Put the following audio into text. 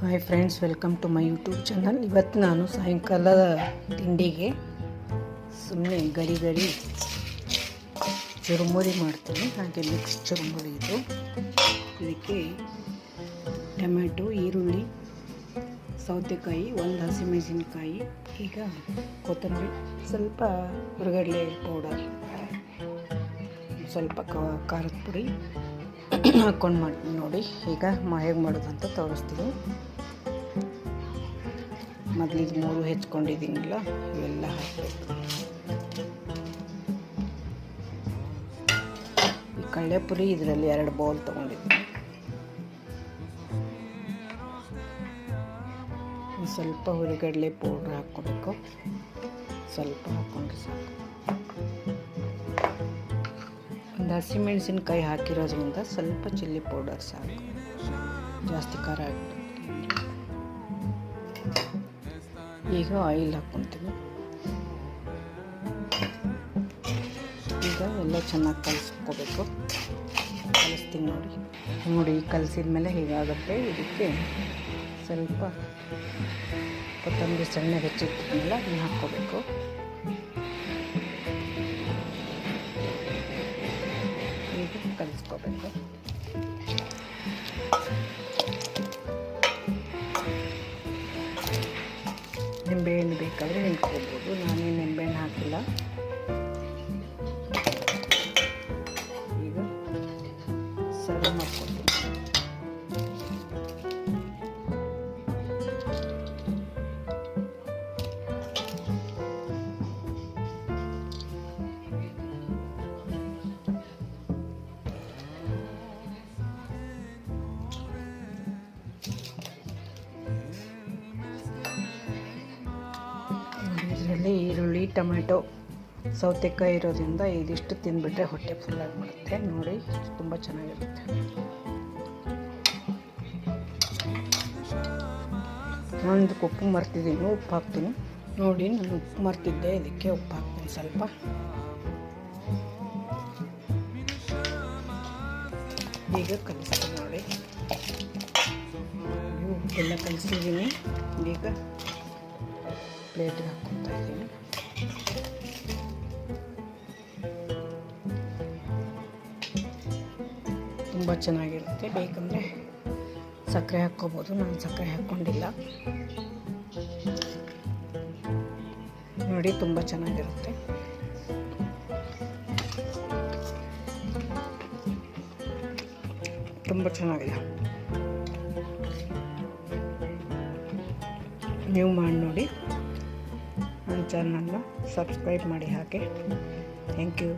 Hi friends, welcome to my YouTube channel. ಇವತ್ತು ನಾನು ಸಾಯಂಕಾಲದ ತಿಂಡಿಗೆ ಸುಮ್ಮನೆ ಗರಿ ಚುರುಮುರಿ ಮಾಡ್ತೀನಿ. ಹಾಗೆ ಮಿಕ್ಸ್ ಚುರುಮುರಿ ಇದು. ಇದಕ್ಕೆ ಟೊಮೆಟೊ, ಈರುಳ್ಳಿ, ಸೌತೆಕಾಯಿ, ಒಂದು ಹಸಿಮೆಣಸಿನ್ಕಾಯಿ, ಈಗ ಕೊತ್ತಂಬರಿ, ಸ್ವಲ್ಪ ಹುರಗಡ್ಲೆ ಪೌಡರ್, ಸ್ವಲ್ಪ ಖಾರದ ಪುಡಿ ಹಾಕ್ಕೊಂಡು ಮಾಡ್ತೀನಿ ನೋಡಿ. ಈಗ ಹೇಗೆ ಮಾಡೋದಂತ ತೋರಿಸ್ತೀನಿ. ಮೊದಲಿಗೆ 3 ಹೆಚ್ಕೊಂಡಿದ್ದೀನಿಲ್ಲ, ಇವೆಲ್ಲ ಹಾಕಬೇಕು. ಈ ಕಡಲೆಪುರಿ ಇದರಲ್ಲಿ 2 ಬೌಲ್ ತೊಗೊಂಡಿದ್ದೀನಿ. ಸ್ವಲ್ಪ ಹುರಿಗಡಲೆ ಪೌಡ್ರ್ ಹಾಕ್ಕೋಬೇಕು. ಸ್ವಲ್ಪ ಹಾಕ್ಕೊಂಡ್ರೆ ಸಾಕು. ಒಂದು ಹಸಿಮೆಣಸಿನ್ಕಾಯಿ ಹಾಕಿರೋದ್ರಿಂದ ಸ್ವಲ್ಪ ಚಿಲ್ಲಿ ಪೌಡರ್ ಸಾಕು, ಜಾಸ್ತಿ ಖಾರ ಹಾಕ್ಬಿಟ್ಟು. ಈಗ ಆಯಿಲ್ ಹಾಕ್ಕೊತೀನಿ. ಈಗ ಎಲ್ಲ ಚೆನ್ನಾಗಿ ಕಲಿಸ್ತೀನಿ ನೋಡಿ. ಕಲಿಸಿದ ಮೇಲೆ ಹೀಗಾಗುತ್ತೆ. ಇದಕ್ಕೆ ಸ್ವಲ್ಪ ಕೊತ್ತಂಬರಿ ಸಣ್ಣ ಹೆಚ್ಚಿಟ್ಟಿದ್ಮೇಲೆ ಅದನ್ನ ಹಾಕ್ಕೋಬೇಕು. ಈಗ ಕಲಿಸ್ಕೋಬೇಕು. ನಿಂಬೆಹಣ್ಣು ಬೇಕಾದರೆ ಹಿಂಡ್ಕೋಬೋದು. ನಾನೇನು ನಿಂಬೆಹಣ್ಣು ಹಾಕಿಲ್ಲ. ಈಗ ಸರ್ವ್ ಮಾಡ್ಕೊತೀನಿ. ಇದರಲ್ಲಿ ಈರುಳ್ಳಿ, ಟೊಮೆಟೊ, ಸೌತೆಕಾಯಿ ಇರೋದ್ರಿಂದ ಇದಿಷ್ಟು ತಿಂದ್ಬಿಟ್ರೆ ಹೊಟ್ಟೆ ಫುಲ್ ಆಗಿಬಿಡುತ್ತೆ. ನೋಡಿ, ತುಂಬ ಚೆನ್ನಾಗಿರುತ್ತೆ. ನಾನು ಇದಕ್ಕೆ ಉಪ್ಪು ಮರ್ತಿದ್ದೀನಿ, ಉಪ್ಪು ಹಾಕ್ತೀನಿ ನೋಡಿ. ನಾನು ಉಪ್ಪು ಮರ್ತಿದ್ದೆ, ಇದಕ್ಕೆ ಉಪ್ಪು ಹಾಕ್ತೀನಿ ಸ್ವಲ್ಪ. ಈಗ ಕಲಿಸ್ತೀನಿ ನೋಡಿ. ಉಪ್ಪೆಲ್ಲ ಕಲಿಸಿದ್ದೀನಿ. ಈಗ ಪ್ಲೇಟ್ಗೆ ಹಾಕ್ಕೊತಾ ಇದ್ದೀನಿ. ತುಂಬ ಚೆನ್ನಾಗಿರುತ್ತೆ. ಬೇಕಂದರೆ ಸಕ್ಕರೆ ಹಾಕ್ಕೋಬೋದು. ನಾನು ಸಕ್ಕರೆ ಹಾಕ್ಕೊಂಡಿಲ್ಲ ನೋಡಿ. ತುಂಬ ಚೆನ್ನಾಗಿರುತ್ತೆ. ತುಂಬ ಚೆನ್ನಾಗಿದೆ. ನೀವು ಮಾಡಿ ನೋಡಿ. ನನ್ನ ಚಾನಲ್ನ ಸಬ್ಸ್ಕ್ರೈಬ್ ಮಾಡಿ ಹಾಗೆ. Thank you.